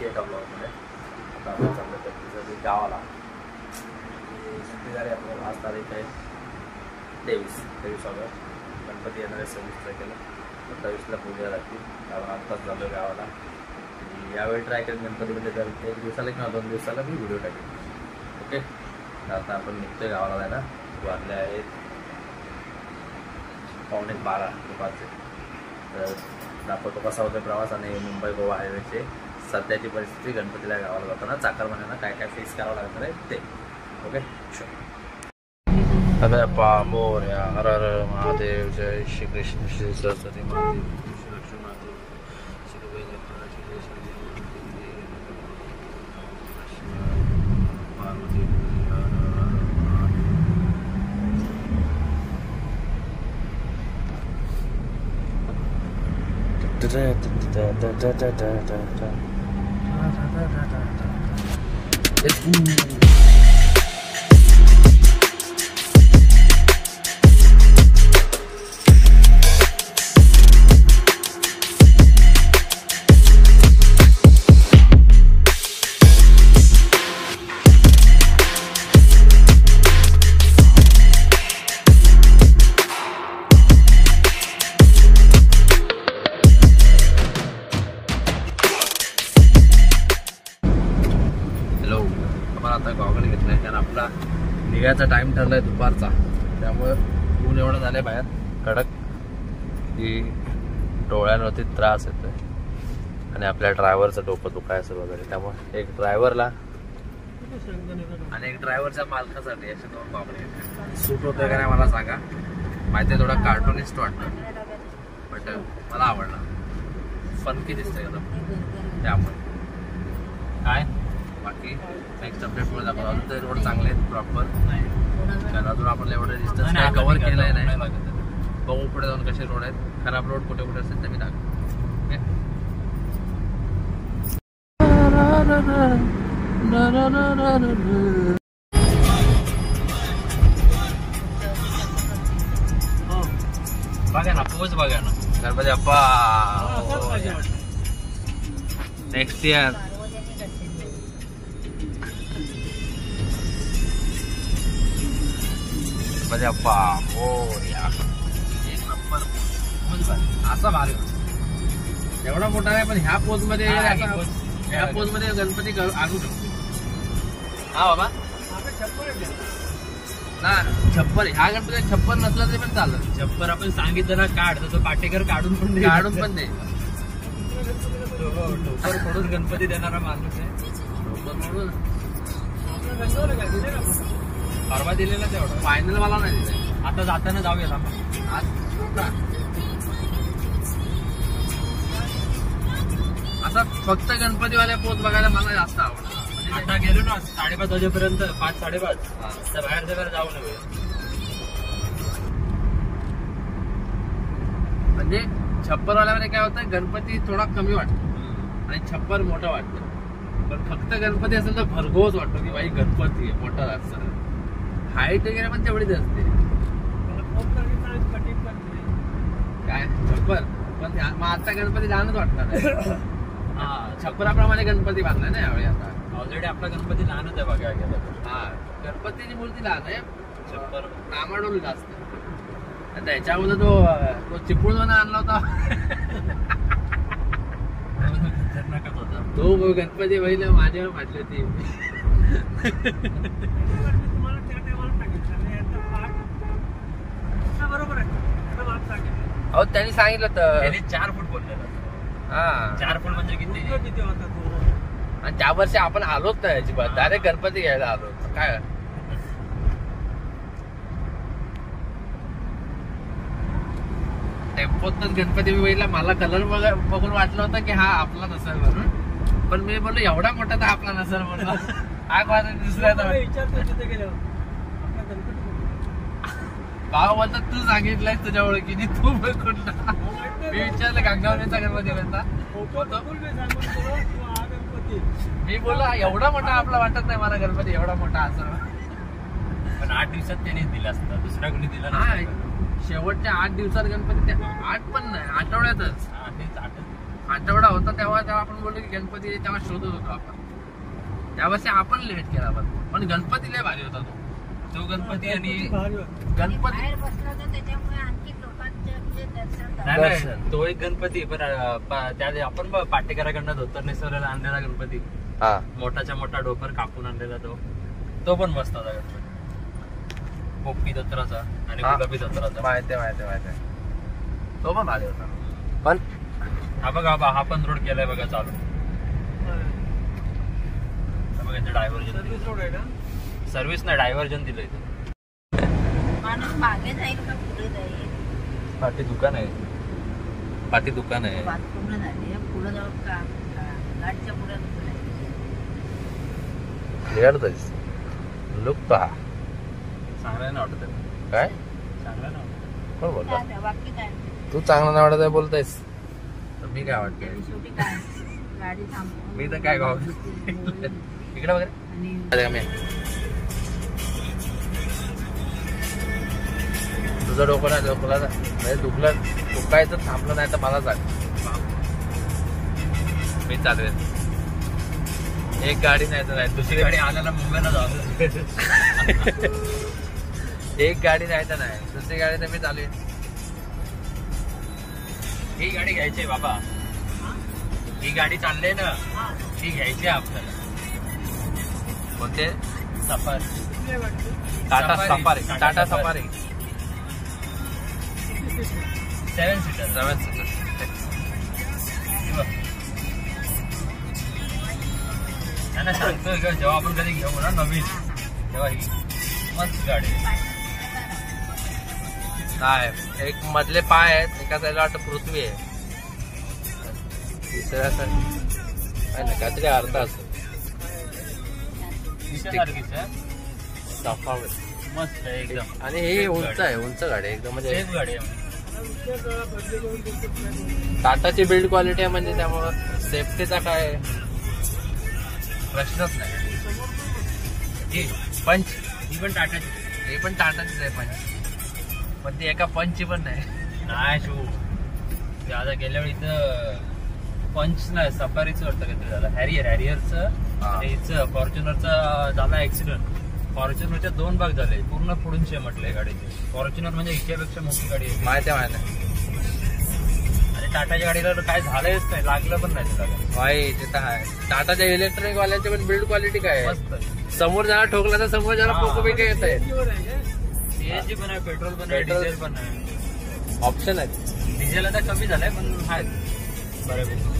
नक्की एका ब्लॉगमध्ये. आता आपण चाललं त्याची गावाला. सुट्टी झाली आपल्याला. आज तारीख आहे 23 ऑगस्ट. गणपती येणारे 26 तारखेला 27ला पूजा राहतील. कारण आत्ताच झालं गावाला. यावेळी ट्राय करेन गणपतीमध्ये तर 1 दिवसाला किंवा 2 दिवसाला मी व्हिडिओ टाकेन. ओके. तर आता आपण निघतोय गावाला जायला. वाजले आहेत 11:15 दुपारचे. तर दाखवतो कसा होता प्रवास आणि मुंबई गोवा हायवेचे सध्याची परिस्थिती. गणपतीला गावाला जाताना चाकरमान्यांना काय काय फेस करावं लागणार आहे ते. ओके. अरे पा मोरया. हर हर महादेव. जय श्री कृष्ण. श्री सरस्वती महादेव. श्री लक्ष्मी महादेव. श्री पार्वती. आता गॉगल घेतलाय कारण आपला निघायचा टाइम ठरलाय दुपारचा. त्यामुळे ऊन एवढं झालंय बाहेर कडक की डोळ्यांवरती त्रास येतोय आणि आपल्या ड्रायव्हरचं डोकं दुखायचं वगैरे. त्यामुळे एक ड्रायव्हरला आणि एक ड्रायव्हरच्या मालकासाठी असे 2 गॉगल सूट होतोय का नाही मला सांगा. माहिती आहे थोडा कार्टुनिस्ट वाटतं बट मला आवडला. फनकी दिसतंय एकदम. त्यामुळे काय बाकी नेक्स्ट अपडेटमुळे दाखवतो. अजून तर रोड चांगले आहेत प्रॉपर नाही कारण अजून आपल्याला एवढं डिस्टन्स काय कव्हर केलंय नाही. बघू पुढे जाऊन कसे रोड आहेत. खराब रोड कुठे कुठे असेल तर मी दाखवतो. बघा ना पोच बघा ना. Ganpati Bappa next year. बाप्पा हो यार एक नंबर असा भारी. एवढा मोठा आहे पण ह्या पोज मध्ये ह्या पोज मध्ये गणपती आणू शकतो. हा बाबा ना. छप्पर ह्या गणपती छप्पर नसला तरी पण चालत. छप्पर आपण सांगितलं ना काढ तर तो काटेकर काढून पण दे. ठोकर फोडून गणपती देणारा माणूस आहे. ठोकर फोडून परवा दिलेला तेवढं फायनल मला नाही दिलं. आता जाताना जाऊया आता फक्त गणपतीवाल्या पोच बघायला मला जास्त आवडतं. आता गेलो ना 5:30 वाजेपर्यंत 5-5:30 तर बाहेर जाऊ नये. म्हणजे छप्परवाल्यामध्ये काय होतं गणपती थोडा कमी वाटतो आणि छप्पर मोठा वाटतं. पण फक्त गणपती असेल तर भरघोस वाटतो की बाई गणपती आहे मोठा असतं. हाईट वगैरे पण तेवढीच असते काय छप्पर. पण आता गणपती लहानच वाटणार. हा छप्पराप्रमाणे गणपती बांधलाय ना यावेळी. आता ऑलरेडी आपला गणपती लहानच आहे बघा गेला. हा गणपतीची मूर्ती लहान आहे. छप्पर नामाडोल जास्त. त्याच्या अगोदर तो चिपळूण आणला होता तो गणपती बहिला माझ्यावर फाटली होती. अहो त्यांनी सांगितलं तर 4 फूट बोललेलं. हा 4 फूट म्हणजे किती होता तो. आणि त्या वर्षी आपण आलोच नाही अजिबात. डायरेक्ट गणपती घ्यायला आलो. काय टेम्पोतच गणपती मी बघितला. मला कलर बघून वाटलं होतं की हा आपला नसेल म्हणून. पण मी बोललो एवढा मोठा तर आपला नसेल म्हणून. काय माझा दुसऱ्या भाव बोलतात तू सांगितलंय तुझ्या ओळखीने तू कुठला. मी विचारलं गंगावण्याचा गणपती म्हणता. मी बोललो एवढा मोठा आपला वाटत नाही मला गणपती एवढा मोठा असं. पण 8 दिवसात त्याने दिला असता. दुसऱ्या कोणी दिला नाही. शेवटच्या 8 दिवसात गणपती 8 पण नाही आठवड्यातच आठवडा होता तेव्हा आपण बोललो की गणपती तेव्हा शोधत होतो आपण. त्यावर्षी आपण लेट केला पण गणपती लय भारी होता तो गणपती. आणि गणपती नाही तो एक गणपती पण त्या आपण पाटेकराकडनं धोतर नेसवलेला आणलेला गणपती, हा मोठाच्या मोठा डोकर कापून आणलेला तो पण मस्त होता गणपती. पोपटी दत्तराचा आणि गुलाबी दत्तराचा. माहिती तो पण भारी होता. पण हा बघा हा पण रोड केलाय बघा चालू. डायव्हर्जन सर्व्हिस नाही डायव्हर्जन दिलंय. माणूस मागे जाईल का पुढे जाईल? पाठी दुकान आहे. पूर्ण झाले पुढे जाऊन का गाडीच्या पुढे क्लिअर दिस लुक पहा. चांगला नाही वाटत काय चांगला नाही वाटत. कोण बोलला? बाकी काय तू चांगला नाही वाटत आहे बोलतायस तर मी काय वाटतंय? शेवटी काय गाडी थांबवून मी तर काय गाव इकडे वगैरे तुझं डोकं नाही दुखायचं थांबलं नाही तर मला सांग. मी चालवेन. एक गाडी नाही तर नाही दुसरी गाडी आल्याला मुंबईला जाऊ. एक गाडी नाही तर नाही दुसरी गाडी तर मी चालवेन. ही गाडी घ्यायची बाबा. ही गाडी चालली ना ती घ्यायची आपल्याला. कोणते? सफारी. टाटा सफारी. 7 सीटर. त्यांना सांगतोय का जेव्हा आपण कधी घेऊ ना नवीन तेव्हा ही मस्त गाडी नाही. एक मधले पाय आहेत एका साईडला वाटतं पृथ्वी आहे दुसऱ्या साईड काहीतरी अर्धा असतो. सफारी मस्त आहे एकदम. आणि हे उंच गाडी एकदम म्हणजे सेफ गाडी आहे. टाटाची बिल्ड क्वालिटी आहे म्हणजे त्यामुळं सेफ्टीचा काय प्रश्नच नाही. पंच ही पण टाटाची. हे पण टाटाचीच आहे पंच पण ती एका पंचची पण नाही. शू ते आता गेल्या वेळी इथं पंच नाही सफारीच वाटतं काहीतरी झालं. हॅरियरचं आणि हिचं फॉर्च्युनरचा झाला ऍक्सिडेंट. फॉर्च्युनरच्या 2 भाग झाले पूर्ण फोडून म्हटलंय गाडीची. फॉर्च्युनर म्हणजे इतक्यापेक्षा मोठी गाडी आहे. माहिती आहे. आणि टाटाच्या गाडीला काय झालंच नाही लागलं पण नाही तिला. भाई तिथं आहे. टाटाच्या इलेक्ट्रॉनिक वाल्यांची पण बिल्ड क्वालिटी काय मस्त. समोर ज्याला ठोकला तर समोर ज्याला पोको बिको येत आहे. सीएनजी पण आहे पेट्रोल पण आहे डिझेल पण आहे. ऑप्शन आहेत. डिझेल आता कमी झालंय पण आहेत बऱ्यापैकी.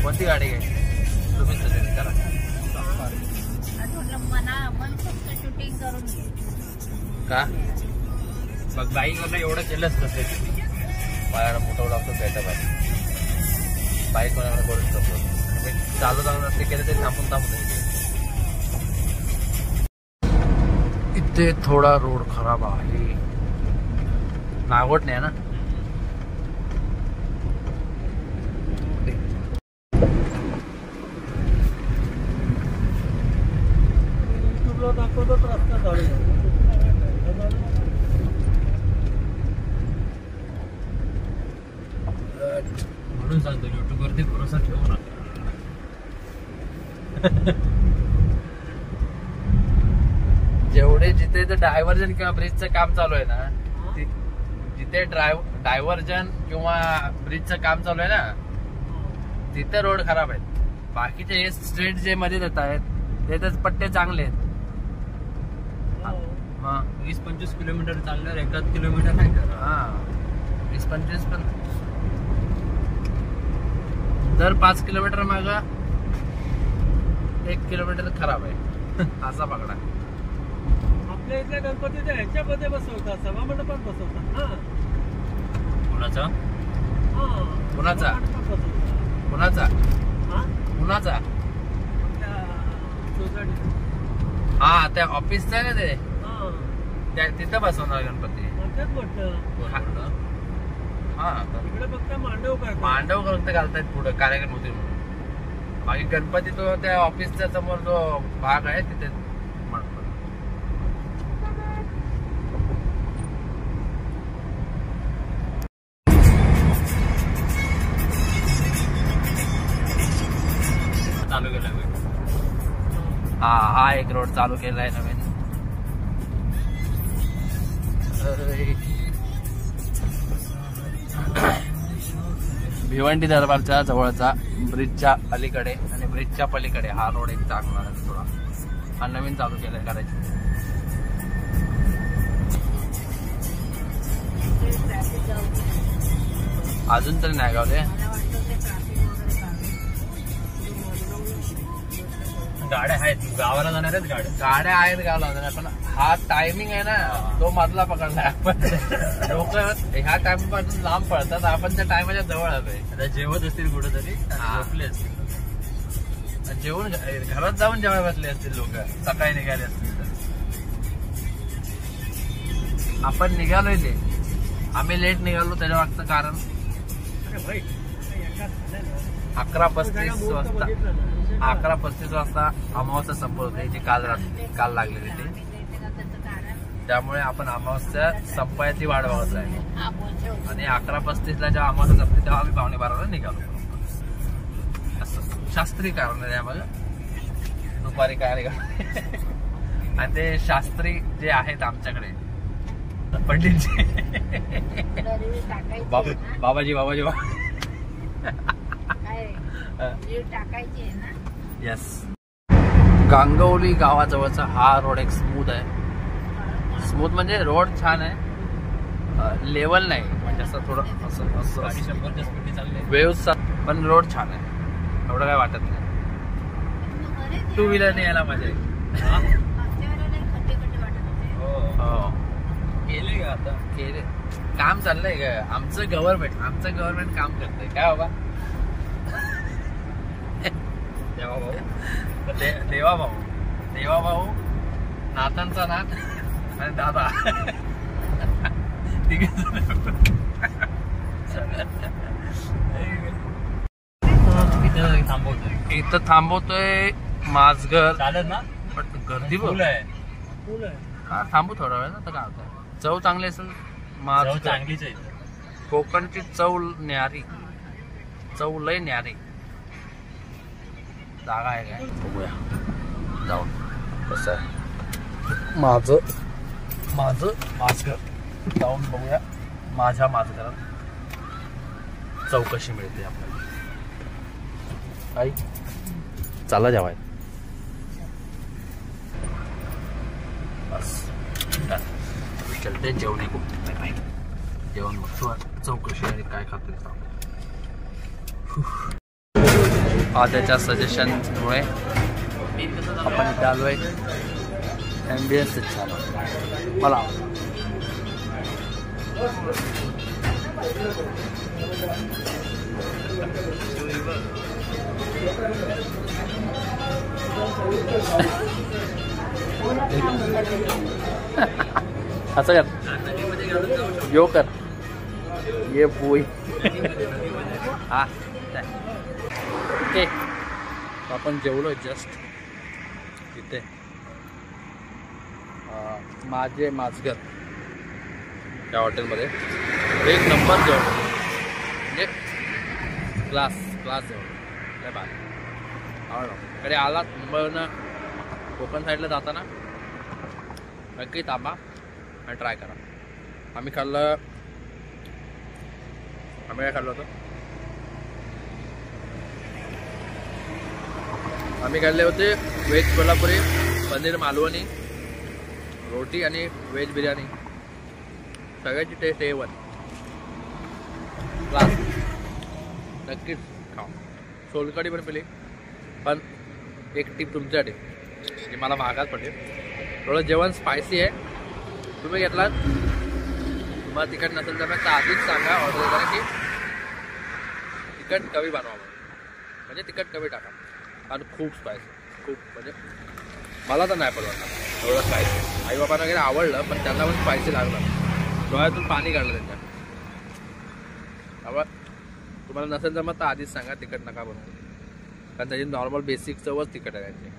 कोणती गाडी घ्यायची तुम्ही सजेस्ट करा. मन फक्त शूटिंग करून घे. का बघ बाईकवरनं एवढं केलंच नसेल. माझ्याकडे मोठा लागतो सेटअप आहे. बाईक कोणाकडे करू शकतो. मी चालू नसते केले तरी थांबून इथे थोडा रोड खराब आहे. नागोट नाही ना. म्हणून सांगतो युट्यूब वरती भरोसा ठेवू नका. जेवढे जिथे डायव्हर्जन किंवा ब्रिजचं काम चालू आहे ना जिथे डायव्हर्जन किंवा ब्रिजचं काम चालू आहे ना तिथे रोड खराब आहेत. बाकीचे हे स्ट्रेट जे मध्ये देत आहेत ते तर पट्टे चांगले आहेत. 20-25 किलोमीटर चालल्यावर 1 किलोमीटर नाही का. 20-25 पण दर 5 किलोमीटर माग 1 किलोमीटर खराब आहे. असा पकडा. आपल्या इथल्या गणपतीच्या ह्याच्यामध्ये बसवतात सभा मंडपात बसवतात ना. कोणाचा कुणाचा कुणाचा कुणाचा हा त्या ऑफिसचं आहे ना ते तिथं बसवणार गणपती. हा इकडे फक्त मांडव करतात. मांडव करून घालतायत पुढे कार्यक्रम होतील म्हणून. बाकी गणपती तो त्या ऑफिसच्या समोर जो भाग आहे तिथे हा एक रोड चालू केला आहे नवीन. भिवंडी दरबारच्या जवळचा ब्रिजच्या अलीकडे आणि ब्रिजच्या पलीकडे हा रोड एक चांगला आहे थोडा. हा नवीन चालू केलाय करायचं. अजून तरी नाही गावले. गाड्या आहेत गावाला जाणार आहेत. गाड्या आहेत गावाला जाणार, पण हा टायमिंग आहे ना तो मधला पकडलाय आपण. लोक ह्या टाइम पासून लांब पडतात, आपण त्या टायमाच्या जवळ आलोय. आता जेवत असतील कुठेतरी, झोपले असतील. जेवून घरात जाऊन जेवायला बसले असतील लोक, सकाळी निघाले असतील तर. आपण निघालोय ते, आम्ही लेट निघालो त्याच्या मागचं कारण 11:35 वाजता 11:35 वाजता अमावस्या संपत होते जी काल लागलेली ते. त्यामुळे आपण अमावस्या संपायची वाट बघत आहे आणि 11:35 जेव्हा अमावस्या संपली तेव्हा आम्ही 11:45 निघालो. असं शास्त्रीय कारण आहे आम्हाला दुपारी काय निघालो. आणि ते शास्त्री जे आहेत आमच्याकडे पंडितजी, बाबाजी टाकायची आहे ना. येस. गांगवली गावाजवळचा हा रोड एक स्मूथ आहे. स्मूथ म्हणजे रोड छान आहे, लेवल नाही म्हणजे असं थोडं असं 100च्या स्पीडने चालले. वेव्ह, पण रोड छान आहे, एवढं काय वाटत नाही. टू व्हीलरने यायला मजा येईल. हो केले का आता? केले, काम चाललंय का आमचं गव्हर्नमेंट काम करतंय काय बाबा. देवा भाऊ नातांचा नात आणि दादा इथं थांबवतोय माझघर. चालेल ना, पण गर्दी फुल आहे. हा थांबू थोडा वेळ ना, तर काय होतं. चव चांगली असेल माझघर. चांगलीच आहे. कोकणची चव न्यारी, चव लय न्यारी. जागा आहे काय बघूया जाऊन कसं आहे माझं माझघर. जाऊन बघूया माझ्या माझघरात चौकशी मिळते आपल्याला. आई चला जेवाय. बस चलते जेवणे खूप जेवण बघतो, चौकशी आणि काय खाते त्याच्या सजेशनमुळे आपण इथे आलोय. ॲम्बियन्स छान मला असं कर, यो कर ये पोई. हा ओके, आपण जेवलो जस्ट तिथे माझघर त्या हॉटेलमध्ये. एक नंबर जेवण म्हणजे क्लास जेवण काय बाय. आवडलं. कडे आलात मुंबईवरनं कोकण साईडला जाताना नक्की थांबा आणि ट्राय करा. आम्ही काय खाल्लं होतं, आम्ही खाल्ले होते व्हेज कोल्हापुरी, पनीर मालवणी, रोटी आणि व्हेज बिर्याणी. सगळ्याची टेस्ट A1 क्लास. नक्कीच खाऊ. सोलकढी पण पिली, पण एक टीप तुमच्यासाठी जी मला महागात पडली, थोडं जेवण स्पायसी आहे. तुम्ही घेतलात, तुम्हाला तिखट नसेल तर मग आधीच सांगा ऑर्डर करा की तिखट कमी बनवा, म्हणजे तिखट कमी टाका. आणि खूप स्पायसी, खूप म्हणजे मला तर नाही परवडणार एवढं स्पायसी. आईबाबांना वगैरे आवडलं, पण त्यांना पण स्पायसी लागलं, डोळ्यातून पाणी काढलं त्यांच्या. त्यामुळे तुम्हाला नसेल तर मग तर आधीच सांगा तिखट नका बनवू, कारण त्याची नॉर्मल बेसिक चवच तिखट आहे त्यांची.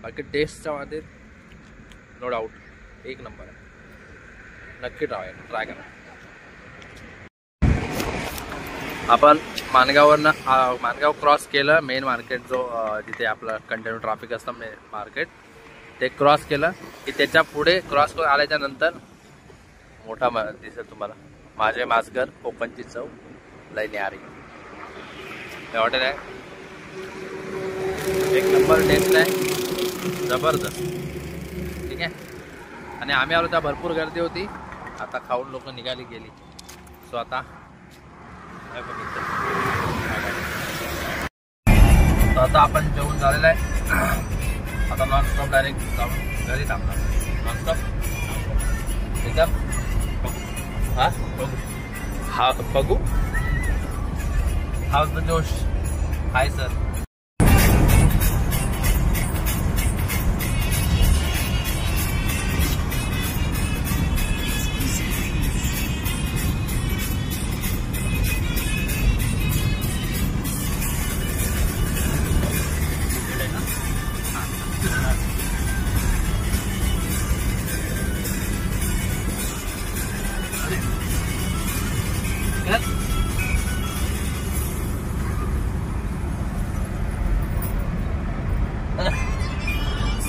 बाकी टेस्टच्या बाबतीत नो डाऊट एक नंबर आहे. नक्की ट्राय करा. आपण माणगाववरनं माणगाव क्रॉस केलं, मेन मार्केट जो जिथे आपलं कंटिन्यू ट्रॅफिक असतं मेन मार्केट, ते क्रॉस केलं की त्याच्या पुढे क्रॉस करून आल्याच्या नंतर मोठा दिसेल तुम्हाला माझे मासघर कोकणची चव लय न्यारी. हे हॉटेल आहे, एक नंबर टेस्ट आहे, जबरदस्त. ठीक आहे. आणि आम्ही आलो त्या भरपूर गर्दी होती, आता खाऊन लोक निघाली गेली. सो आता तर आता आपण जेवण झालेलं आहे. आता नॉनस्टॉप डायरेक्ट जाऊन घरी थांबणार. नॉनस्टॉप एकदम हा बघू. हाऊस द जोश. Hi sir.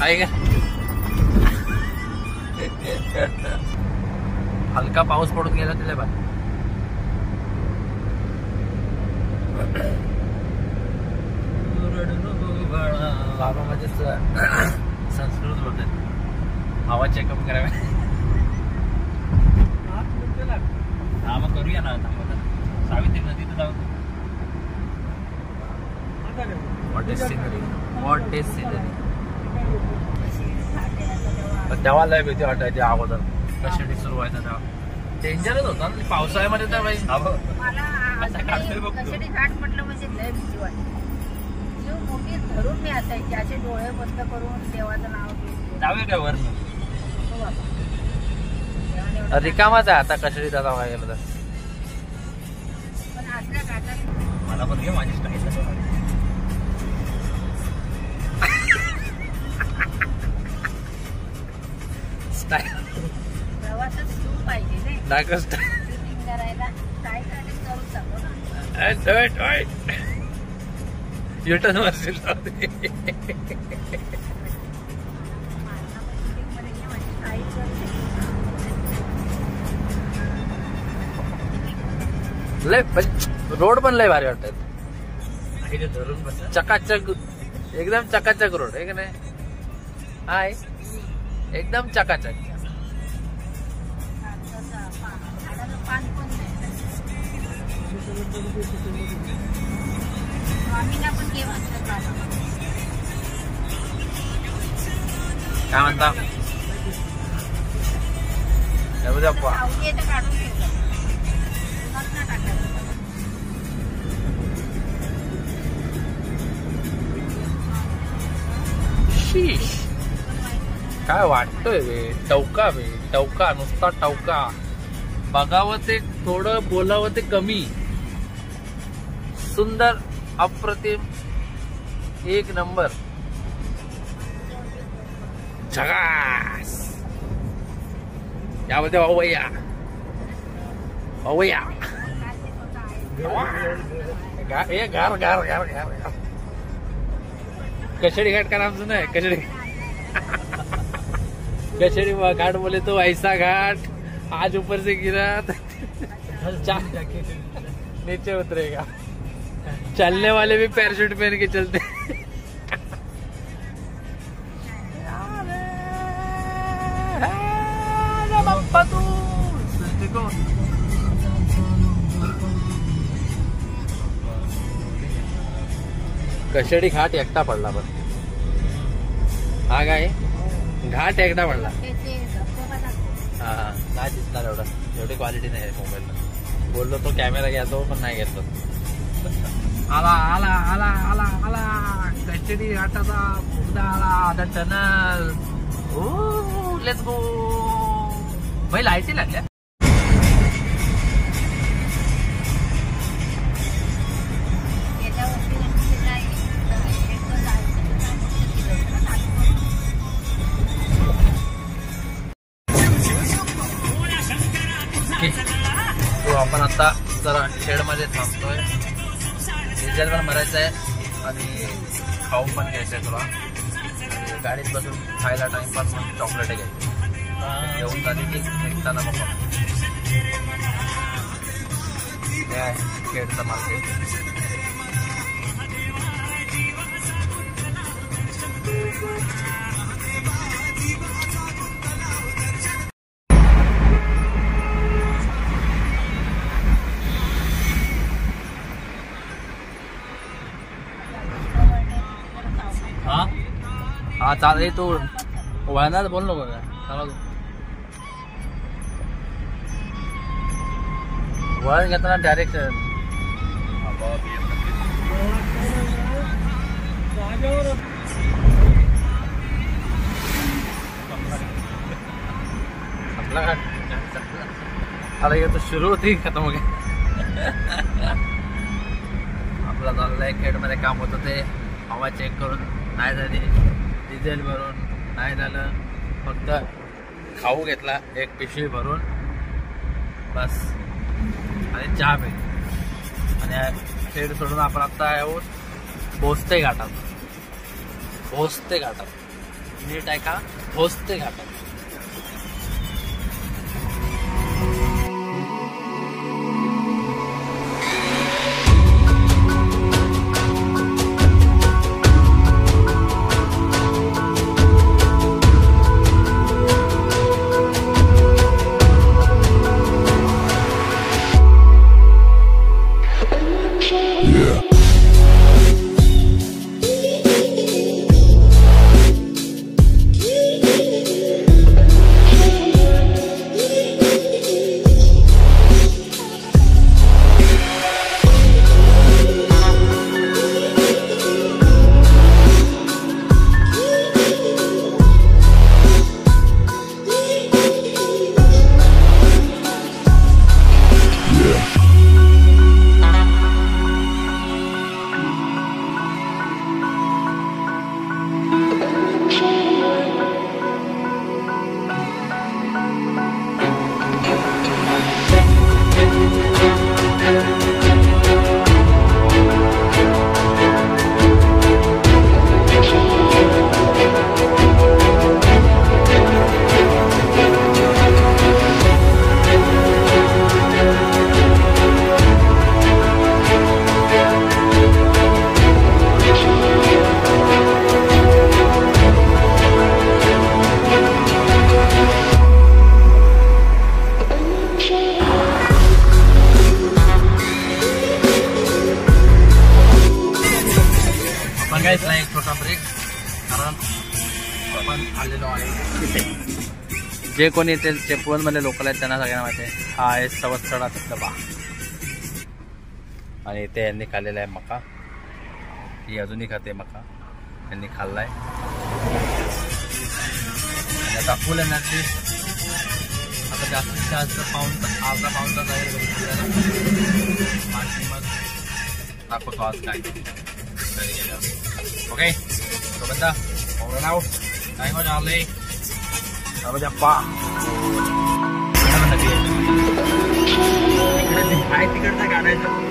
आहे का? हलका पाऊस पडून गेला तिला बा. बाबा म्हणजे संस्कृत बोलते. हवा चेकअप करावे. हा मग करूया ना. सावित्री नदी तर जाऊ. What is scenery. What is scenery. तेव्हा लय भीती वाटायची अगोदर कशी सुरू व्हायचं तेव्हा. डेंजरच होता पावसाळ्यामध्ये तर बाई. कशेडी घाट म्हटलं म्हणजे लय भीती वाटते. जीव मोठी धरून मी असायची, असे डोळे बंद करून देवाचं नाव घेते. जाऊया काय वर. रिकामाच आहे आता कशेडी दादा गेलं तर. पण असल्या घाटात मला पण घे माझी स्टाईल. प्रवासात सुरू पाहिजे नाही शूटिंग करायला. काय करू शकतो ना. युटर्न वरशील. लय रोड पण लय भारी वाटतात. धरून बस. चकाचक एकदम चकाचक रोड आहे का नाही. हाय एकदम चकाचक. काय म्हणता. शीश काय वाटतोय बे. टवका बे टवका. नुसता टवका. बघावं ते थोडं, बोलावं ते कमी. सुंदर, अप्रतिम, एक नंबर, झकास. यामध्ये भाऊया भाऊया. हे गार गार गार गार. कशेड़ी घाट का नाम सुना है. कशेड़ी घाट बोले तो ऐसा घाट आज ऊपर से गिरा नीचे उतरेगा. चलने वाले भी पैराशूट पहन के चलते. कशेडी घाट एकटा पडला. पण हा काय घाट एकटा पडला. हा नाही दिसणार एवढा. एवढी क्वालिटी नाही आहे मोबाईलला. बोललो तो कॅमेरा घ्यायचो पण नाही घेतलो. आला आला आला आला आला. कशेडी घाटाचा मुद्दा आला. The tunnel. Oh let's go. भाई लाईटी लागल्या. तो आपण आता जरा शेड मध्ये थांबतोय. डिझेल पण भरायचं आहे आणि खाऊन पण घ्यायचं आहे तुला. गाडीत बसून खायला टाइमपास म्हणून चॉकलेट घ्यायची घेऊन झाली की निघताना बघा खेडचं मार्केट. हा चालेल. तू वळणार बोल नको काय चालू वळण घेताना डायरेक्ट आता ये तो सुरू होती खतम हो गया. आपला चाललंय खेडमध्ये काम होतं ते हवा चेक करून नाही झाली, डिझेल भरून नाही झालं, फक्त खाऊ घेतला एक पिशवी भरून बस आणि चहा पिली आणि खेड सोडून आपण आता आहोत भोसते घाटात. भोसते घाटात नीट आहे का? भोसते घाटात. एक छोटा ब्रेक कारण आपण आलेलो आहे. जे कोणी येतील चिपळूणमध्ये लोकल आहेत त्यांना सगळ्यांना माहिती आहे हा आहे सवत्सडा धबधबा आणि इथे यांनी खाल्लेला आहे मका. ही अजूनही खाते मका, यांनी खाल्लाय आणि आता फुल एनर्जी. आता जास्तीत जास्त अर्धा पाऊण तास आहे मग दाखवतो आज काय घरी गेल्यावर. ओके तो बंदा और नाव टाइम हो जाले अब जप्पा काय तिकडचा काढायचं.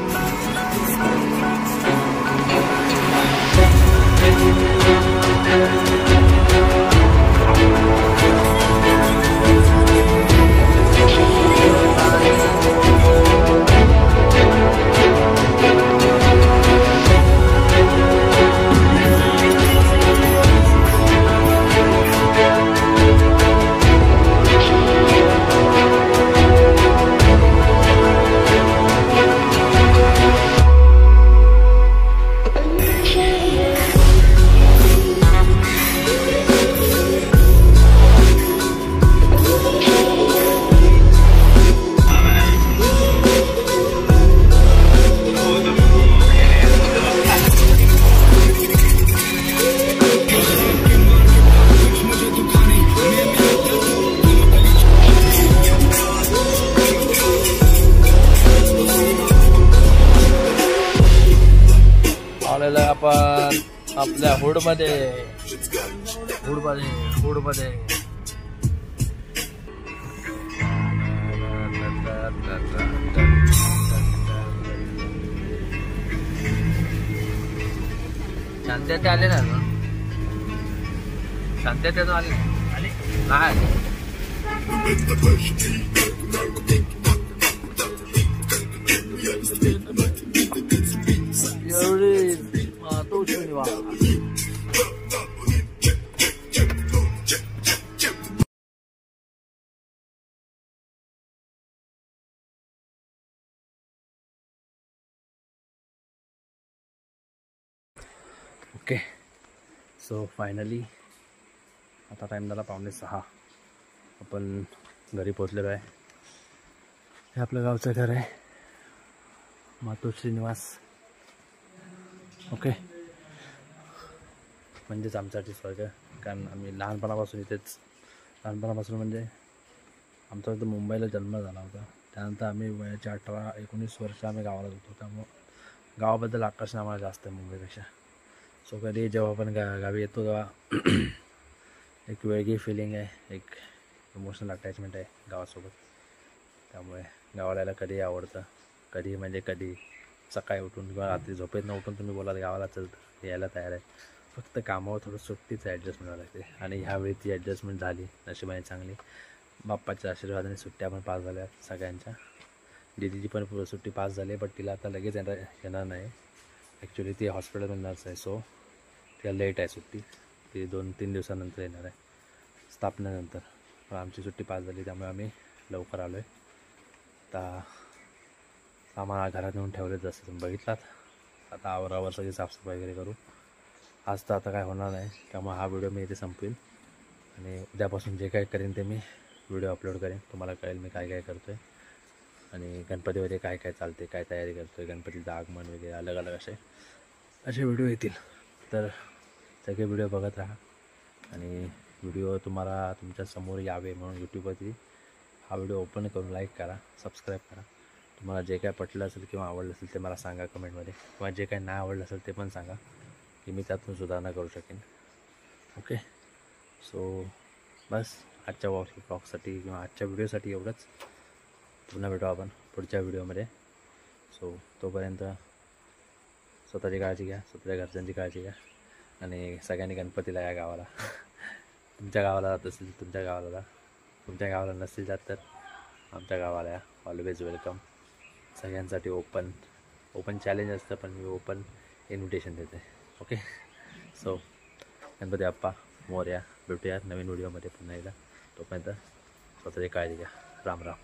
आपण आपल्या हुडमध्ये शांती ते आले ना अजून? शांती ते आले आले नाही. एवढी मातोश्री वा. ओके सो फायनली आता टाईम झाला 5:45. आपण घरी पोचलेलो आहे. हे आपलं गावचं घर आहे, मातोश्री निवास. ओके, म्हणजेच आमच्यासाठी स्वर्ग. कारण आम्ही लहानपणापासून इथेच, लहानपणापासून म्हणजे आमचा इथं मुंबईला जन्म झाला होता. त्यानंतर आम्ही वयाच्या 18-19 वर्ष आम्ही गावाला होतो. त्यामुळं गावाबद्दल आकर्षण आम्हाला जास्त आहे मुंबईपेक्षा. सो कधी जेव्हा आपण गावी येतो तेव्हा एक वेगळी फिलिंग आहे, एक इमोशनल अटॅचमेंट आहे गावासोबत. त्यामुळे गावाला यायला कधीही आवडतं. कधी म्हणजे कधी सकाळी उठून किंवा रात्री झोपेतनं उठून तुम्ही बोलाल गावाला चलतं, यायला तयार आहे. फक्त कामावर थोडं सुट्टीचं ॲडजस्टमेंट व्हावं लागते. आणि ह्यावेळी ती ॲडजस्टमेंट झाली नशिबाने चांगली. बाप्पाच्या आशीर्वादाने सुट्ट्या पण पास झाल्या सगळ्यांच्या. दीदीची पण पुढं सुट्टी पास झाली, बट तिला आता लगेच येणार नाही. ॲक्च्युली ती हॉस्पिटलमध्ये नर्स आहे, सो तिला लेट आहे सुट्टी. ती 2-3 दिवसानंतर येणार आहे, स्थापनेनंतर. पण आमची सुट्टी पास झाली त्यामुळे आम्ही लवकर आलो आहे. आता सामान घरात नेऊन ठेवले जसं तुम्ही बघितलात. आता आवरावर सगळी साफसफाई वगैरे करू. आज तर आता काय होणार नाही, त्यामुळे हा व्हिडिओ मी इथे संपवेल. आणि उद्यापासून जे काही करेन ते मी व्हिडिओ अपलोड करेन. तुम्हाला कळेल मी काय काय करतो आहे आणि गणपतीमध्ये काय काय चालते, काय तयारी करतो आहे, गणपतीचं आगमन वगैरे अलग अलग असे व्हिडिओ येतील. तर सगळे व्हिडिओ बघत राहा. आणि व्हिडिओ तुम्हाला तुमच्या समोर यावे म्हणून यूट्यूबवरती हा व्हिडिओ ओपन करून लाईक करा, सबस्क्राईब करा. तुम्हाला जे काय पटलं असेल किंवा आवडलं असेल ते मला सांगा कमेंटमध्ये, किंवा जे काही नाही आवडलं असेल ते पण सांगा की मी त्यातून सुधारणा करू शकेन. ओके, सो बस आजच्या व्लॉगसाठी किंवा आजच्या व्हिडिओसाठी एवढंच. पुन्हा भेटू आपण पुढच्या व्हिडिओमध्ये. सो तोपर्यंत स्वतःची काळजी घ्या, स्वतःच्या घरच्यांची काळजी घ्या. आणि सगळ्यांनी गणपतीला या गावाला. तुमच्या गावाला जात असेल तुमच्या गावाला जा, तुमच्या गावाला नसेल जात तर आमच्या गावाला या. Always welcome. सगळ्यांसाठी ओपन चॅलेंज असतं, पण मी ओपन इन्व्हिटेशन देते. Okay, so Ganpati Bappa Morya. भेटूया नवीन व्हिडिओमध्ये पुन्हा एकदा. तोपर्यंत स्वतःची काळजी घ्या. राम राम.